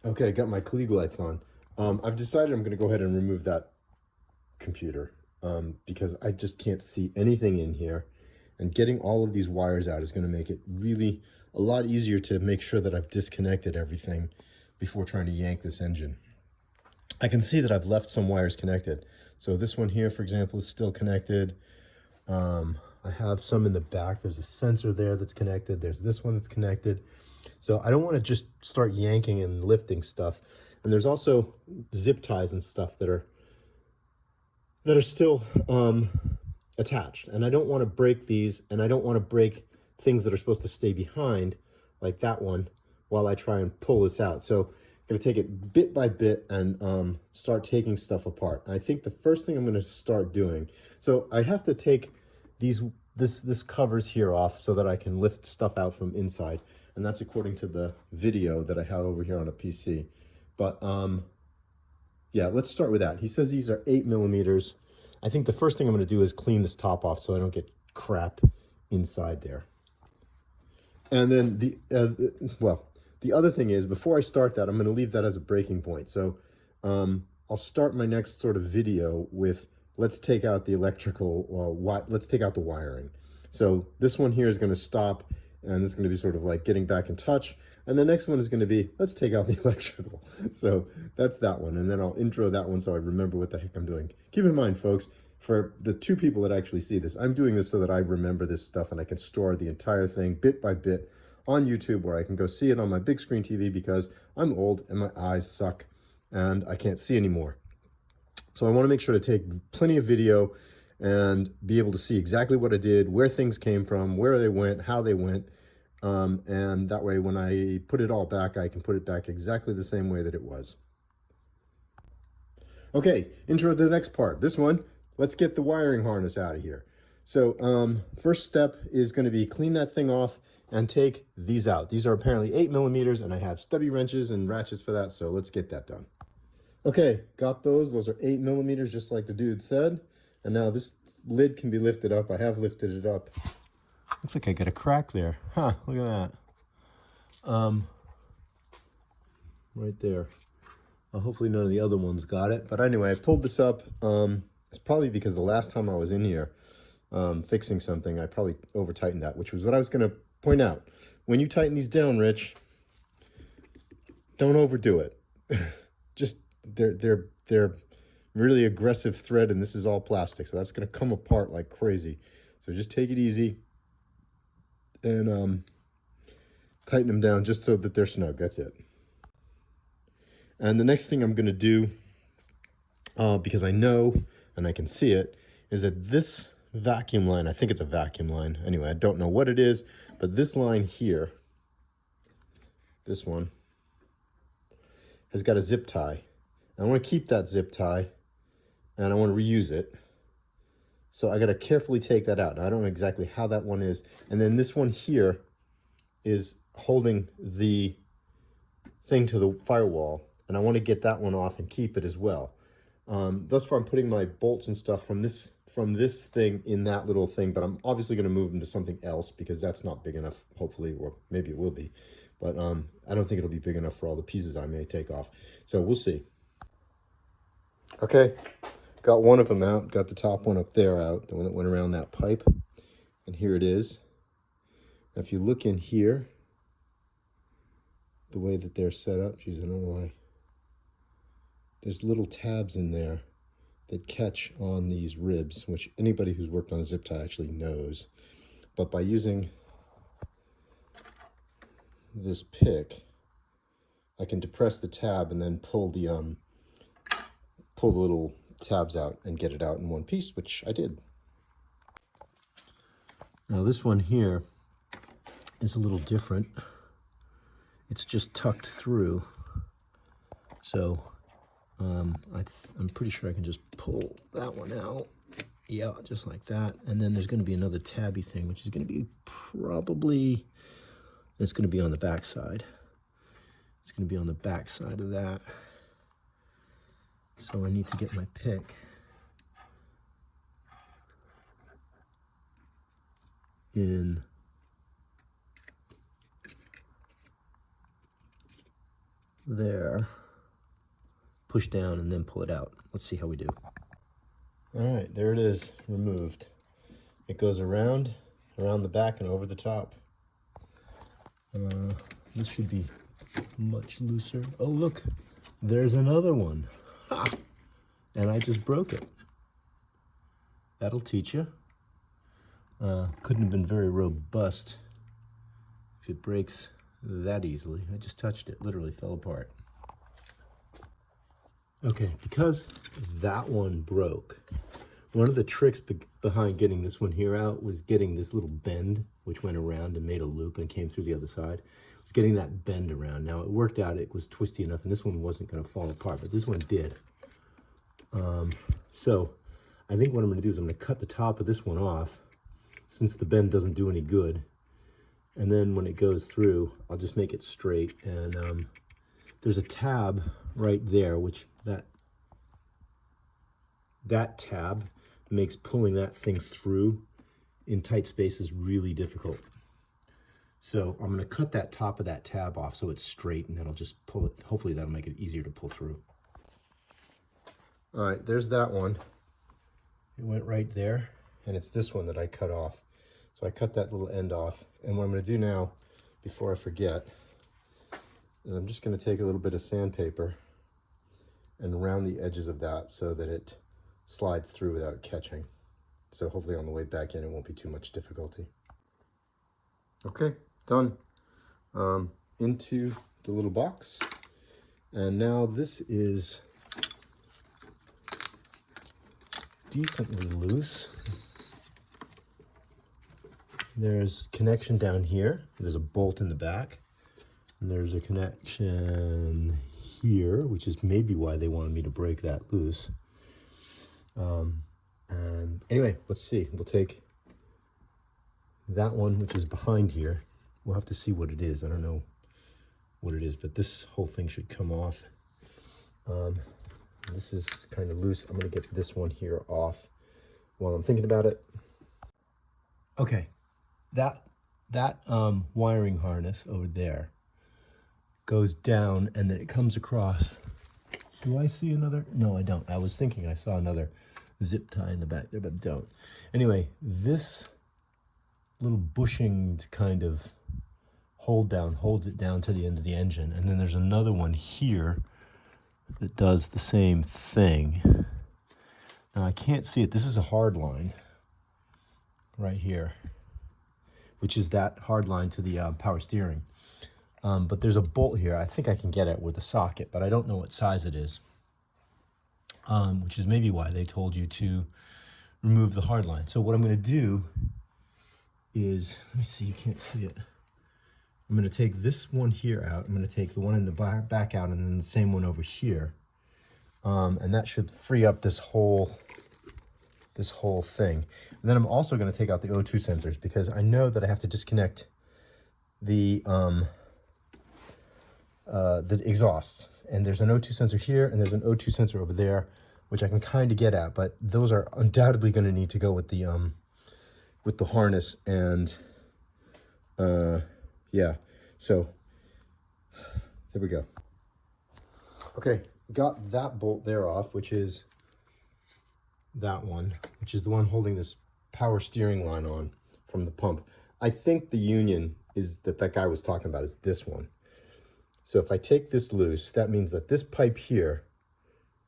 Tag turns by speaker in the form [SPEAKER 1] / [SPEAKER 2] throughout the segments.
[SPEAKER 1] Okay, I got my Klieg lights on. I've decided I'm going to go ahead and remove that computer because I just can't see anything in here. And getting all of these wires out is going to make it really a lot easier to make sure that I've disconnected everything before trying to yank this engine. I can see that I've left some wires connected. So this one here, for example, is still connected. I have some in the back. There's a sensor there that's connected. There's this one that's connected. So I don't want to just start yanking and lifting stuff. And there's also zip ties and stuff that are still attached. And I don't want to break these, and I don't want to break things that are supposed to stay behind, like that one, while I try and pull this out. So I'm going to take it bit by bit and start taking stuff apart. I think the first thing I'm going to start doing, so I have to take this covers here off so that I can lift stuff out from inside. And that's according to the video that I have over here on a PC. But yeah, let's start with that. He says these are 8mm. I think the first thing I'm going to do is clean this top off so I don't get crap inside there. And then the other thing is, before I start that, I'm going to leave that as a breaking point. So I'll start my next sort of video with, let's take out the electrical, let's take out the wiring. So this one here is going to stop, and this is going to be sort of like getting back in touch. And the next one is going to be, let's take out the electrical. So that's that one. And then I'll intro that one so I remember what the heck I'm doing. Keep in mind, folks, for the 2 people that actually see this, I'm doing this so that I remember this stuff and I can store the entire thing bit by bit on YouTube, where I can go see it on my big screen TV, because I'm old and my eyes suck and I can't see anymore. So I want to make sure to take plenty of video and be able to see exactly what I did, where things came from, where they went, how they went. And that way, when I put it all back, I can put it back exactly the same way that it was. Okay, intro to the next part. This one, let's get the wiring harness out of here. So first step is going to be clean that thing off and take these out. These are apparently 8mm, and I have stubby wrenches and ratchets for that, so let's get that done. Okay, got those. Those are 8mm, just like the dude said. And now this lid can be lifted up. I have lifted it up. Looks like I got a crack there. Huh, look at that. Right there. Hopefully none of the other ones got it. But anyway, I pulled this up. It's probably because the last time I was in here fixing something, I probably over-tightened that, which was what I was going to point out. When you tighten these down, Rich, don't overdo it. Just, they're really aggressive thread, and this is all plastic, so that's going to come apart like crazy. So just take it easy and tighten them down just so that they're snug. That's it. And the next thing I'm going to do, because I know and I can see it, is that this vacuum line, I think it's a vacuum line. Anyway, I don't know what it is, but this line here, this one, has got a zip tie. I want to keep that zip tie, and I want to reuse it. So I got to carefully take that out. Now, I don't know exactly how that one is. And then this one here is holding the thing to the firewall, and I want to get that one off and keep it as well. Thus far, I'm putting my bolts and stuff from this thing in that little thing, but I'm obviously going to move them to something else because that's not big enough, hopefully, or maybe it will be. But I don't think it'll be big enough for all the pieces I may take off. So we'll see. Okay, got one of them out, got the top one up there out, the one that went around that pipe. And here it is. Now, if you look in here, the way that they're set up, geez, I don't know why. There's little tabs in there that catch on these ribs, which anybody who's worked on a zip tie actually knows. But by using this pick, I can depress the tab and then pull the little tabs out and get it out in one piece, which I did. Now this one here is a little different. It's just tucked through. So I'm pretty sure I can just pull that one out. Yeah, just like that. And then there's going to be another tabby thing, which is going to be probably, it's going to be on the back side. It's going to be on the back side of that. So I need to get my pick in there, push down, and then pull it out. Let's see how we do. All right, there it is, removed. It goes around the back and over the top. This should be much looser. Oh, look, there's another one. Ha! And I just broke it. That'll teach you. Couldn't have been very robust if it breaks that easily. I just touched it, literally fell apart. Okay, because that one broke, one of the tricks behind getting this one here out was getting this little bend, which went around and made a loop and came through the other side. It was getting that bend around. Now it worked out, it was twisty enough, and this one wasn't gonna fall apart, but this one did. So I think what I'm gonna do is I'm gonna cut the top of this one off, since the bend doesn't do any good. And then when it goes through, I'll just make it straight. And there's a tab right there, which that tab makes pulling that thing through in tight spaces really difficult. So I'm gonna cut that top of that tab off so it's straight, and then I'll just pull it. Hopefully that'll make it easier to pull through. All right, there's that one. It went right there, and it's this one that I cut off. So I cut that little end off, and what I'm gonna do now, before I forget, is I'm just gonna take a little bit of sandpaper and round the edges of that so that it slides through without catching. So hopefully on the way back in, it won't be too much difficulty. Okay, done. Into the little box. And now this is decently loose. There's connection down here. There's a bolt in the back. And there's a connection here, which is maybe why they wanted me to break that loose. And anyway, let's see. We'll take that one, which is behind here. We'll have to see what it is. I don't know what it is, but this whole thing should come off. This is kind of loose. I'm gonna get this one here off while I'm thinking about it. Okay, that wiring harness over there goes down, and then it comes across. Do I see another? No, I don't. I was thinking I saw another zip tie in the back there, but don't. Anyway, this little bushing kind of hold down holds it down to the end of the engine, and then there's another one here that does the same thing. Now I can't see it. This is a hard line right here, which is that hard line to the power steering. But there's a bolt here. I think I can get it with a socket, but I don't know what size it is, which is maybe why they told you to remove the hard line. So what I'm going to do is, let me see, you can't see it. I'm going to take this one here out. I'm going to take the one in the back out, and then the same one over here. And that should free up this whole thing. And then I'm also going to take out the O2 sensors, because I know that I have to disconnect the exhausts. And there's an O2 sensor here, and there's an O2 sensor over there, which I can kind of get at, but those are undoubtedly going to need to go with the harness. And yeah, so there we go. Okay, got that bolt there off, which is that one, which is the one holding this power steering line on from the pump. I think the union is that guy was talking about is this one. So if I take this loose, that means that this pipe here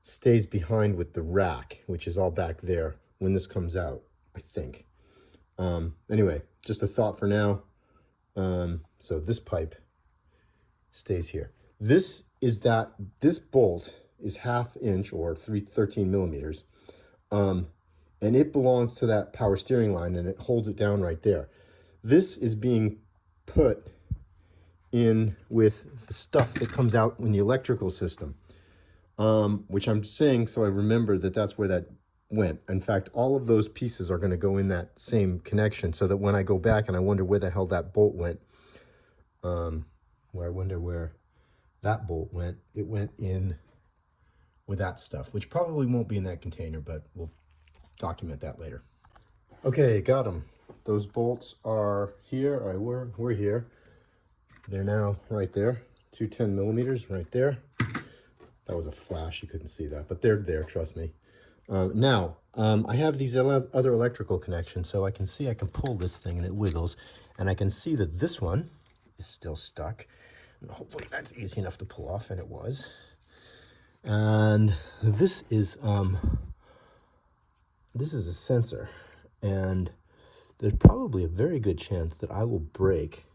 [SPEAKER 1] stays behind with the rack, which is all back there when this comes out, I think. Anyway, just a thought for now. So this pipe stays here. This bolt is 1/2 inch or 13 millimeters. And it belongs to that power steering line, and it holds it down right there. This is being put in with the stuff that comes out in the electrical system, which I'm saying so I remember that that's where that went. In fact, all of those pieces are going to go in that same connection, so that when I go back and I wonder where the hell that bolt went, where I wonder where that bolt went, it went in with that stuff, which probably won't be in that container, but we'll document that later. Okay, got them. Those bolts are here. We're here. They're now right there. Two 10 millimeters right there. That was a flash, you couldn't see that, but they're there, trust me. Now, I have these other electrical connections, so I can see I can pull this thing and it wiggles, and I can see that this one is still stuck. And hopefully that's easy enough to pull off, and it was. And this is a sensor, and there's probably a very good chance that I will break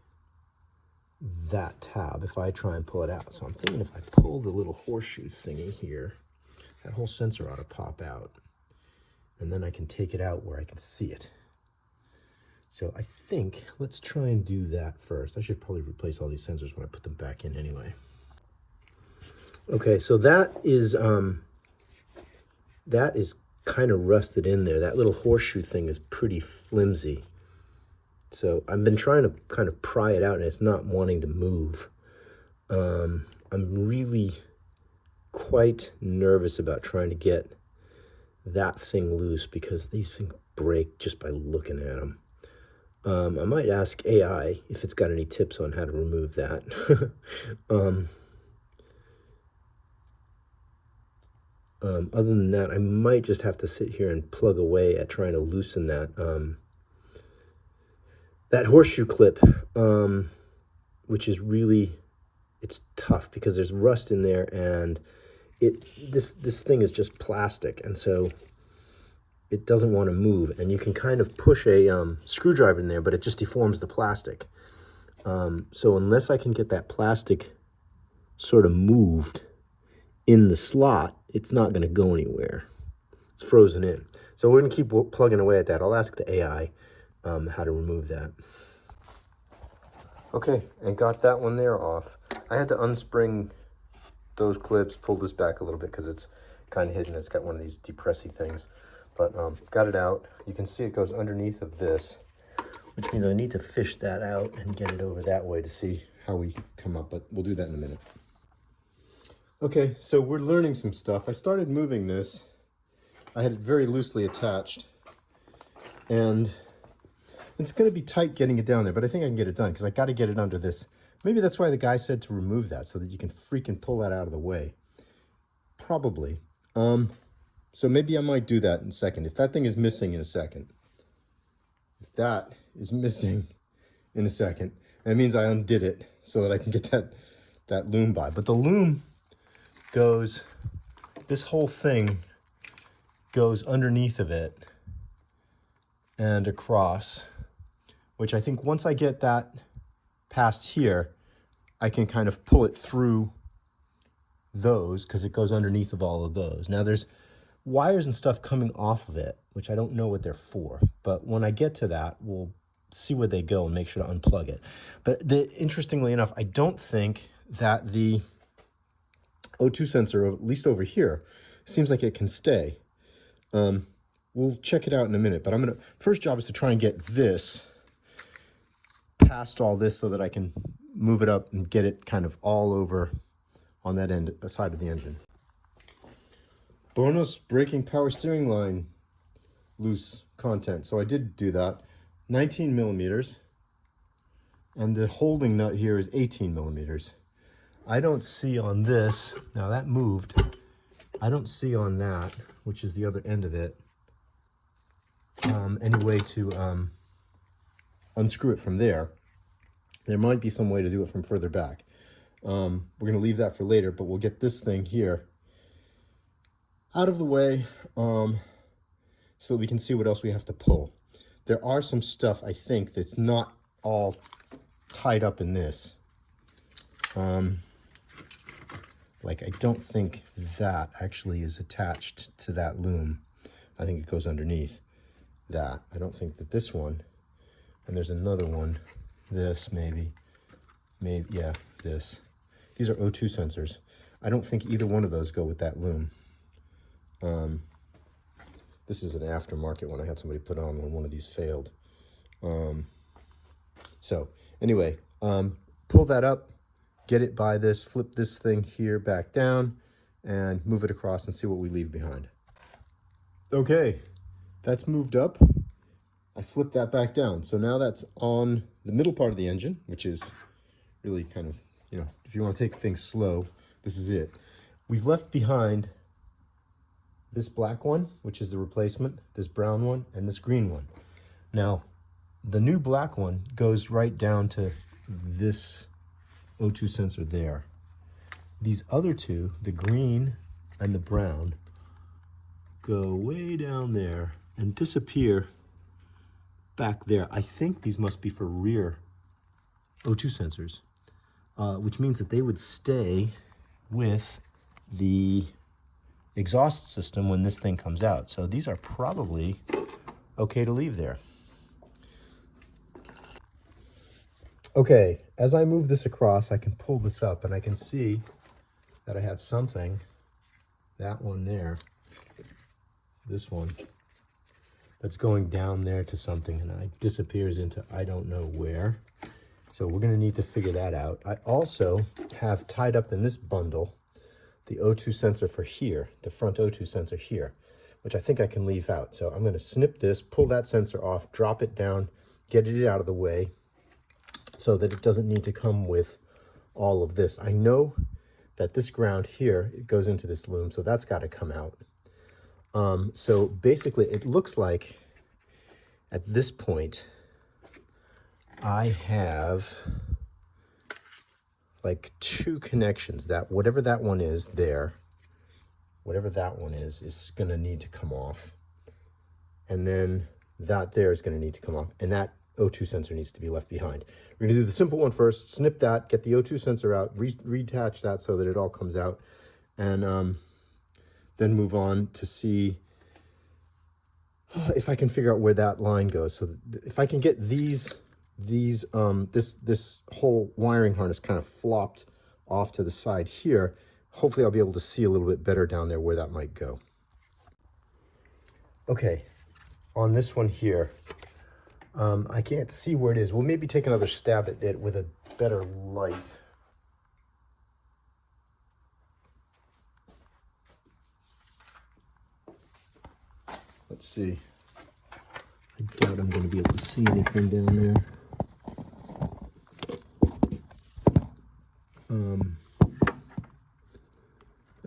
[SPEAKER 1] that tab if I try and pull it out. So I'm thinking if I pull the little horseshoe thingy here, that whole sensor ought to pop out, and then I can take it out where I can see it. So I think let's try and do that first. I should probably replace all these sensors when I put them back in anyway. Okay, so that is kind of rusted in there. That little horseshoe thing is pretty flimsy. So I've been trying to kind of pry it out, and it's not wanting to move. I'm really quite nervous about trying to get that thing loose, because these things break just by looking at them. I might ask AI if it's got any tips on how to remove that. Other than that, I might just have to sit here and plug away at trying to loosen that that horseshoe clip, which is really, it's tough because there's rust in there, and this thing is just plastic, and so it doesn't want to move. And you can kind of push a screwdriver in there, but it just deforms the plastic. So unless I can get that plastic sort of moved in the slot, it's not going to go anywhere. It's frozen in. So we're going to keep plugging away at that. I'll ask the AI how to remove that. Okay, and got that one there off. I had to unspring those clips, pull this back a little bit because it's kind of hidden. It's got one of these depressy things, but got it out. You can see it goes underneath of this, which means I need to fish that out and get it over that way to see how we come up, but we'll do that in a minute. Okay, so we're learning some stuff. I started moving this. I had it very loosely attached, and it's going to be tight getting it down there, but I think I can get it done because I got to get it under this. Maybe that's why the guy said to remove that, so that you can freaking pull that out of the way. Probably. So maybe I might do that in a second. If that thing is missing in a second, if that is missing in a second, that means I undid it so that I can get that loom by. But the loom goes, this whole thing goes underneath of it and across, which I think once I get that past here, I can kind of pull it through those because it goes underneath of all of those. Now there's wires and stuff coming off of it, which I don't know what they're for, but when I get to that, we'll see where they go and make sure to unplug it. But interestingly enough, I don't think that the O2 sensor, at least over here, seems like it can stay. We'll check it out in a minute, but first job is to try and get this past all this so that I can move it up and get it kind of all over on that end side of the engine. Bonus braking power steering line loose content. So I did do that. 19 millimeters, and the holding nut here is 18 millimeters. I don't see on this, now that moved, I don't see on that, which is the other end of it, any way to unscrew it from there. There might be some way to do it from further back. We're going to leave that for later, but we'll get this thing here out of the way so that we can see what else we have to pull. There are some stuff, I think, that's not all tied up in this. Like, I don't think that actually is attached to that loom. I think it goes underneath that. I don't think that this one, and there's another one, this maybe, yeah, this. These are O2 sensors. I don't think either one of those go with that loom. This is an aftermarket one I had somebody put on when one of these failed. So anyway, pull that up, get it by this, flip this thing here back down, and move it across and see what we leave behind. Okay, that's moved up. I flipped that back down. So now that's on the middle part of the engine, which is really kind of you know, if you want to take things slow, this is it. We've left behind this black one, which is the replacement, this brown one, and this green one. Now, the new black one goes right down to this O2 sensor there. These other two, the green and the brown, go way down there and disappear back there. I think these must be for rear O2 sensors, which means that they would stay with the exhaust system when this thing comes out. So these are probably okay to leave there. Okay, as I move this across, I can pull this up and I can see that I have something, that one there, this one, that's going down there to something, and it disappears into I don't know where. So we're gonna need to figure that out. I also have tied up in this bundle the O2 sensor for here, the front O2 sensor here, which I think I can leave out. So I'm gonna snip this, pull that sensor off, drop it down, get it out of the way so that it doesn't need to come with all of this. I know that this ground here, it goes into this loom, so that's gotta come out. So basically it looks like at this point, I have like two connections, that whatever that one is there, whatever that one is gonna need to come off. And then that there is gonna need to come off. And that O2 sensor needs to be left behind. We're gonna do the simple one first, snip that, get the O2 sensor out, reattach that so that it all comes out, and then move on to see if I can figure out where that line goes. So if I can get this whole wiring harness kind of flopped off to the side here, hopefully I'll be able to see a little bit better down there where that might go. Okay, on this one here, I can't see where it is. We'll maybe take another stab at it with a better light. Let's see. I doubt I'm going to be able to see anything down there.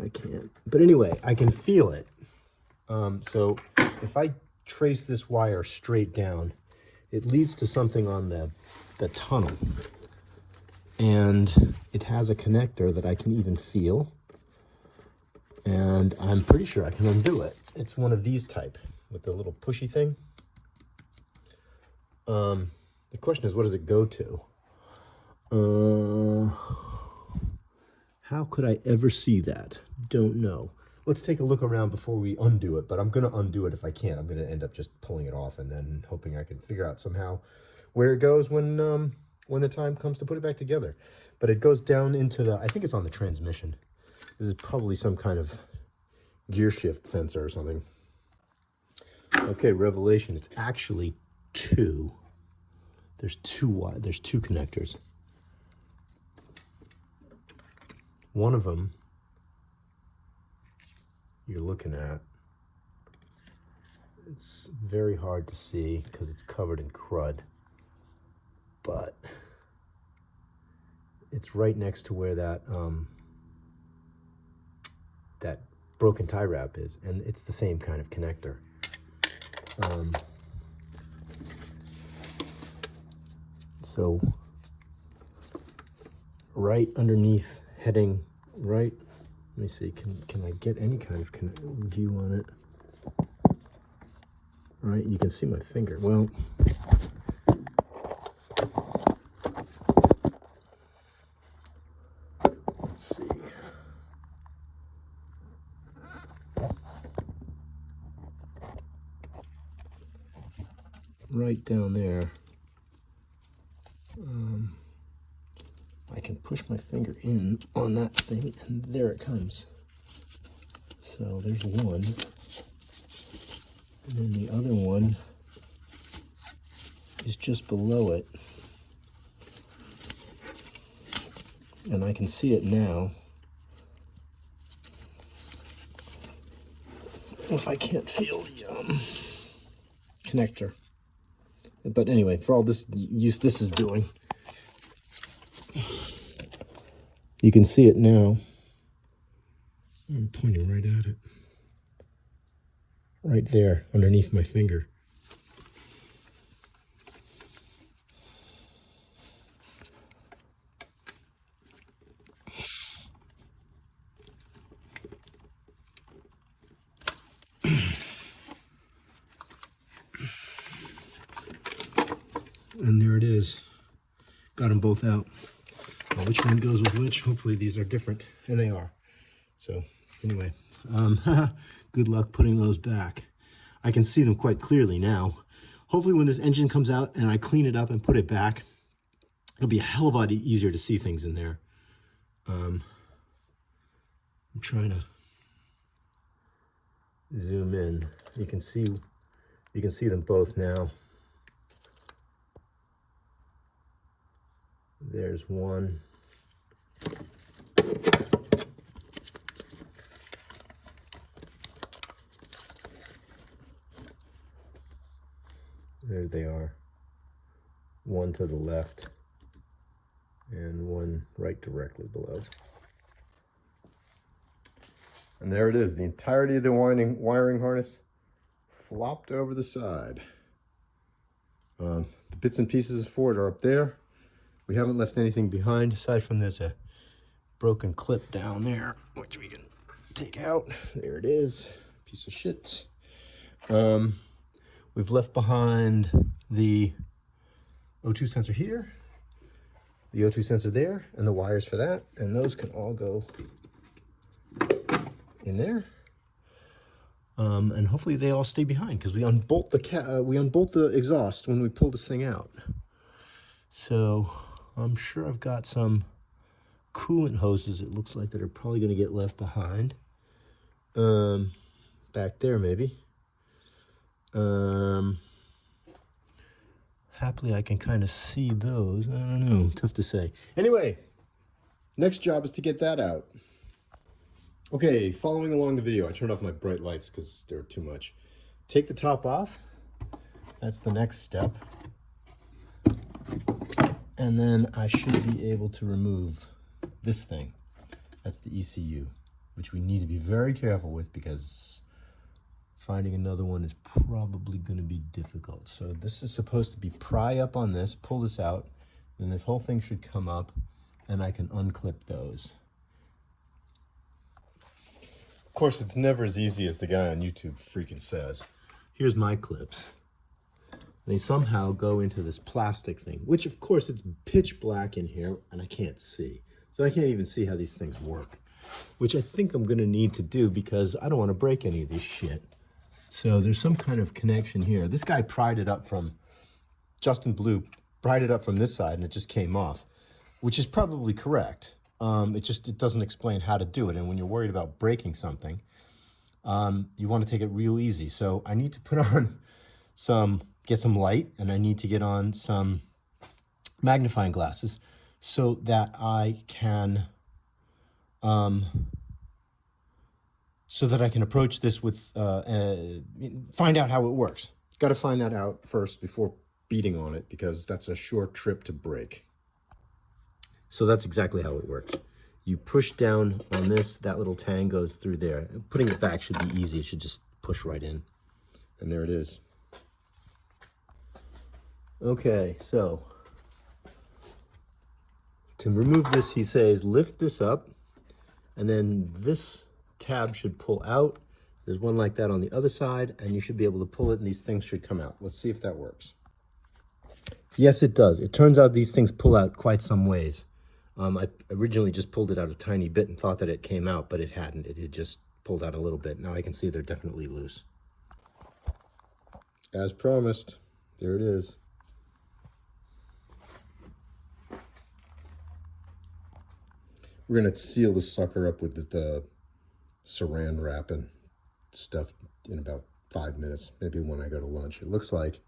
[SPEAKER 1] I can't. But anyway, I can feel it. So if I trace this wire straight down, it leads to something on the tunnel. And it has a connector that I can even feel. And I'm pretty sure I can undo it. It's one of these type with the little pushy thing. The question is, what does it go to? How could I ever see that? Don't know. Let's take a look around before we undo it, but I'm going to undo it if I can. I'm going to end up just pulling it off and then hoping I can figure out somehow where it goes when the time comes to put it back together. But it goes down into the, I think it's on the transmission. This is probably some kind of gear shift sensor or something. Okay, revelation. It's actually two. There's two connectors. One of them you're looking at, it's very hard to see because it's covered in crud, but it's right next to where that that broken tie wrap is, and it's the same kind of connector. So right underneath, heading right, let me see, can I get any kind of view on it? All right, you can see my finger. Well, let's see. Right down there, I can push my finger in on that thing, and there it comes. So there's one, and then the other one is just below it, and I can see it now. If I can't feel the connector. But anyway, for all this use this is doing, You can see it now. I'm pointing right at it. Right there, underneath my finger. And there it is. Got them both out. Well, which one goes with which? Hopefully these are different, and they are. So anyway, good luck putting those back. I can see them quite clearly now. Hopefully when this engine comes out and I clean it up and put it back, it'll be a hell of a lot easier to see things in there. I'm trying to zoom in. You can see them both now. There's one. There they are. One to the left and one right directly below. And there it is. The entirety of the wiring harness flopped over the side. The bits and pieces for it are up there. We haven't left anything behind aside from there's a broken clip down there, which we can take out. There it is, piece of shit. We've left behind the O2 sensor here, the O2 sensor there, and the wires for that, and those can all go in there. And hopefully they all stay behind because we unbolt the exhaust when we pull this thing out. So I'm sure I've got some coolant hoses, it looks like, that are probably going to get left behind. Back there maybe. Happily I can kind of see those. I don't know, tough to say. Anyway, next job is to get that out. Okay, following along the video, I turned off my bright lights because they're too much. Take the top off. That's the next step. And then I should be able to remove this thing. That's the ECU, which we need to be very careful with because finding another one is probably going to be difficult. So this is supposed to be pry up on this, pull this out, and this whole thing should come up, and I can unclip those. Of course, it's never as easy as the guy on YouTube freaking says. Here's my clips. They somehow go into this plastic thing, which of course it's pitch black in here and I can't see. So I can't even see how these things work, which I think I'm gonna need to do because I don't wanna break any of this shit. So there's some kind of connection here. This guy pried it up from, Justin Blue pried it up from this side and it just came off, which is probably correct. It doesn't explain how to do it. And when you're worried about breaking something, you wanna take it real easy. So I need to put on get some light, and I need to get on some magnifying glasses so that I can approach this with find out how it works. Got to find that out first before beating on it because that's a short trip to break. So that's exactly how it works. You push down on this, that little tang goes through there. Putting it back should be easy. It should just push right in, and there it is. Okay, so to remove this, he says, lift this up, and then this tab should pull out. There's one like that on the other side, and you should be able to pull it, and these things should come out. Let's see if that works. Yes, it does. It turns out these things pull out quite some ways. I originally just pulled it out a tiny bit and thought that it came out, but it hadn't. It had just pulled out a little bit. Now I can see they're definitely loose. As promised, there it is. We're going to seal this sucker up with the saran wrap and stuff in about 5 minutes, maybe when I go to lunch. It looks like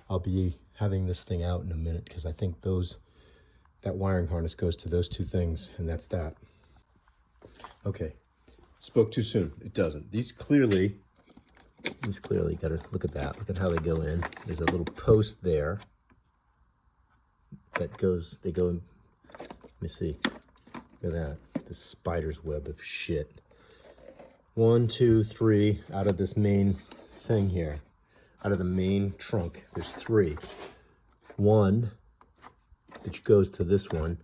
[SPEAKER 1] I'll be having this thing out in a minute because I think that wiring harness goes to those two things, and that's that. Okay, spoke too soon. It doesn't. These clearly gotta look at that. Look at how they go in. There's a little post there that goes, they go in, let me see. Look at that, this spider's web of shit. 1, 2, 3 out of this main thing here. Out of the main trunk, there's 3. One, which goes to this one,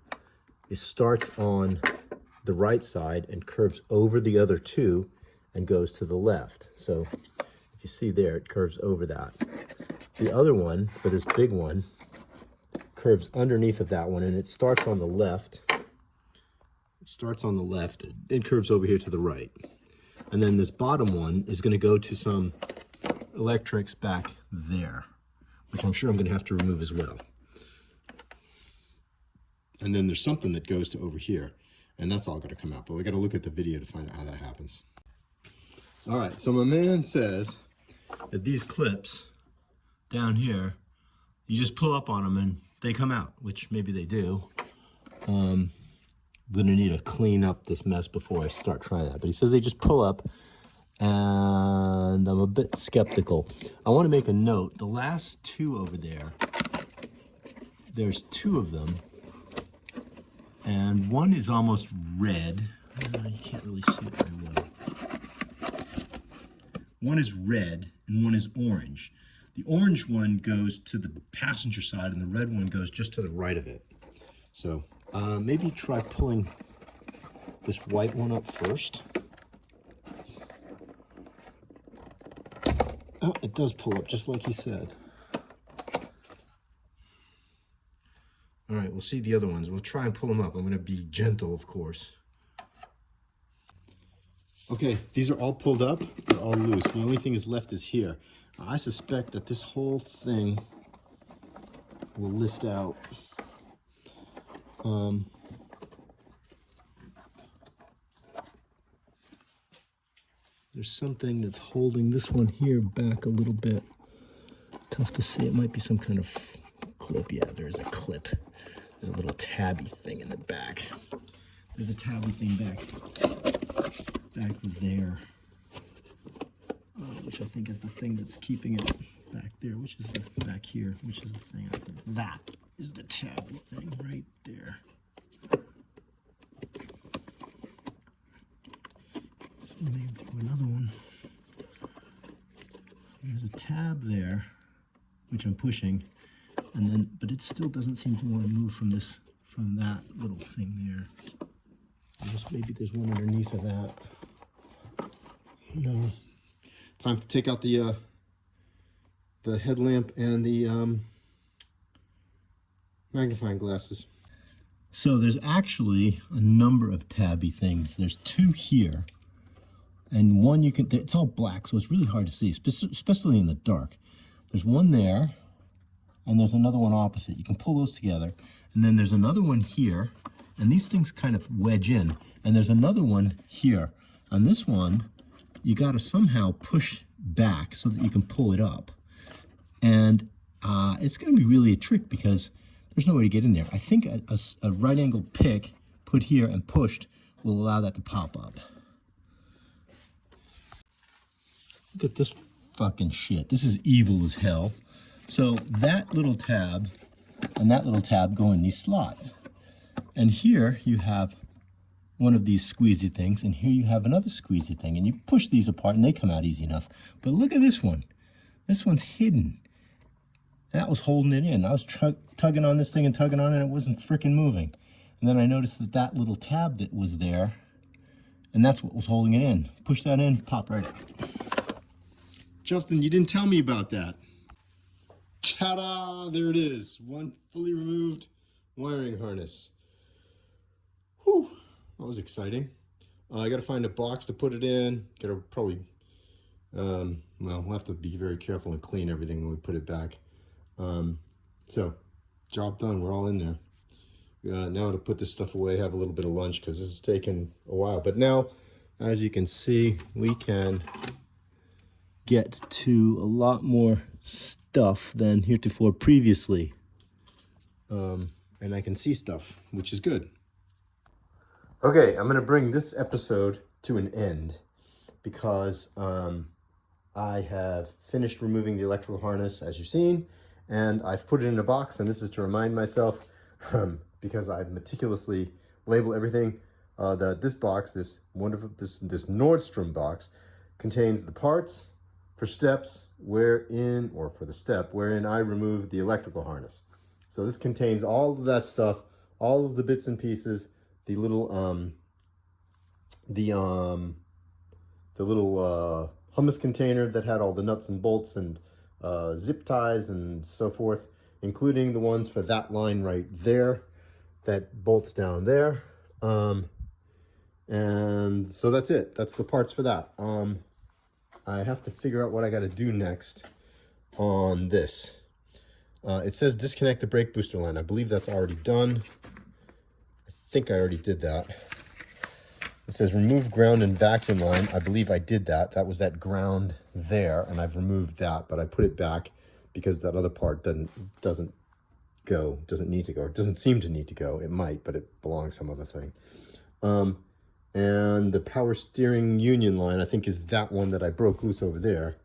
[SPEAKER 1] it starts on the right side and curves over the other 2 and goes to the left. So if you see there, it curves over that. The other one, for this big one, curves underneath of that one, and it starts on the left. It starts on the left, it curves over here to the right. And then this bottom one is going to go to some electrics back there, which I'm sure I'm going to have to remove as well. And then there's something that goes to over here, and that's all got to come out. But we got to look at the video to find out how that happens. All right, so my man says that these clips down here, you just pull up on them and they come out, which maybe they do. I'm gonna need to clean up this mess before I start trying that. But he says they just pull up, and I'm a bit skeptical. I want to make a note. The last 2 over there, there's 2 of them, and one is almost red. You can't really see it very well. One is red and one is orange. The orange one goes to the passenger side and the red one goes just to the right of it. So maybe try pulling this white one up first. Oh, it does pull up just like he said. All right, we'll see the other ones. We'll try and pull them up. I'm going to be gentle, of course. Okay, these are all pulled up. They're all loose. The only thing is left is here. I suspect that this whole thing will lift out. There's something that's holding this one here back a little bit. Tough to see. It might be some kind of clip. Yeah, there's a clip. There's a little tabby thing in the back. There's a tabby thing back there. Which I think is the thing that's keeping it back there, which is the back here, which is the thing. I think that is the tabby thing right there. Maybe another one. There's a tab there, which I'm pushing, and then, but it still doesn't seem to want to move from that little thing there. Maybe there's one underneath of that. No. Time to take out the headlamp and the magnifying glasses. So there's actually a number of tabby things. There's 2 here, and one you can, it's all black, so it's really hard to see, especially in the dark. There's one there, and there's another one opposite. You can pull those together, and then there's another one here, and these things kind of wedge in, and there's another one here. On this one, you got to somehow push back so that you can pull it up. And it's going to be really a trick because there's no way to get in there. I think a right angle pick put here and pushed will allow that to pop up. Look at this fucking shit. This is evil as hell. So that little tab and that little tab go in these slots. And here you have one of these squeezy things, and here you have another squeezy thing, and you push these apart and they come out easy enough. But look at this one. This one's hidden. That was holding it in. I was tugging on this thing and tugging on it, and it wasn't freaking moving. And then I noticed that that little tab that was there, and that's what was holding it in. Push that in, pop right out. Justin, you didn't tell me about that. Ta-da! There it is. One fully removed wiring harness. Whew. That was exciting. I got to find a box to put it in. Got to probably, well, we'll have to be very careful and clean everything when we put it back. So, job done. We're all in there. Now to put this stuff away, have a little bit of lunch because this is taking a while. But now, as you can see, we can get to a lot more stuff than heretofore previously. And I can see stuff, which is good. Okay, I'm going to bring this episode to an end because I have finished removing the electrical harness, as you've seen, and I've put it in a box, and this is to remind myself, because I meticulously label everything, that this box, this wonderful, this Nordstrom box, contains the parts for steps wherein, or for the step wherein I remove the electrical harness. So this contains all of that stuff, all of the bits and pieces, the little hummus container that had all the nuts and bolts and zip ties and so forth, including the ones for that line right there that bolts down there. And so that's it. That's the parts for that. I have to figure out what I got to do next on this. It says disconnect the brake booster line. I believe that's already done. I think I already did that. It says remove ground and vacuum line. I believe I did that. That was that ground there, and I've removed that, but I put it back because that other part doesn't need to go. It doesn't seem to need to go. It might, but it belongs some other thing. And the power steering union line, I think, is that one that I broke loose over there.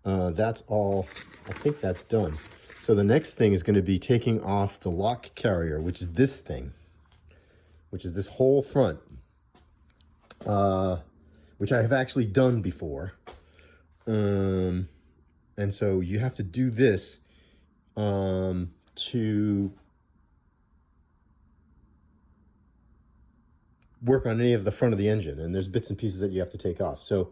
[SPEAKER 1] That's all. I think that's done. So the next thing is going to be taking off the lock carrier, which is this thing, which is this whole front, which I have actually done before. And so you have to do this to work on any of the front of the engine, and there's bits and pieces that you have to take off. So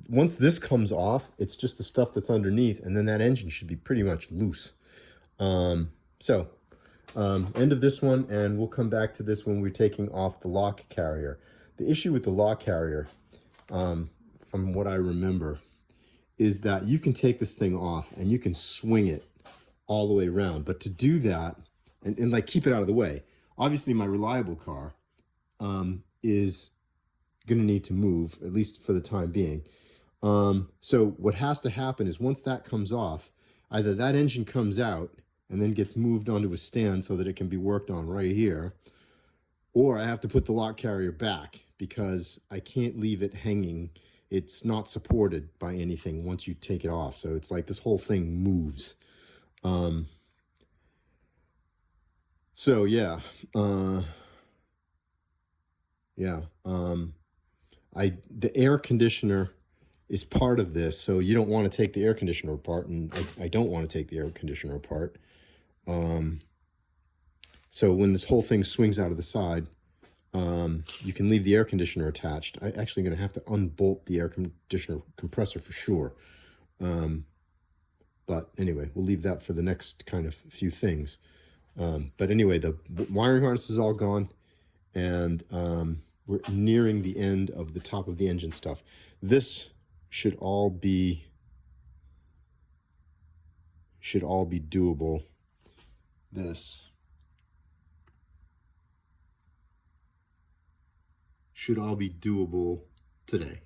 [SPEAKER 1] once this comes off, it's just the stuff that's underneath, and then that engine should be pretty much loose. End of this one, and we'll come back to this when we're taking off the lock carrier. The issue with the lock carrier, from what I remember, is that you can take this thing off and you can swing it all the way around. But to do that, and like keep it out of the way, obviously my reliable car is going to need to move, at least for the time being. So what has to happen is once that comes off, either that engine comes out and then gets moved onto a stand so that it can be worked on right here, or I have to put the lock carrier back because I can't leave it hanging. It's not supported by anything once you take it off. So it's like this whole thing moves. The air conditioner is part of this, so you don't want to take the air conditioner apart, and I don't want to take the air conditioner apart. So when this whole thing swings out of the side, you can leave the air conditioner attached. I'm actually going to have to unbolt the air conditioner compressor for sure. But anyway, we'll leave that for the next kind of few things. But anyway, the wiring harness is all gone, and we're nearing the end of the top of the engine stuff. This should all be doable. This should all be doable today.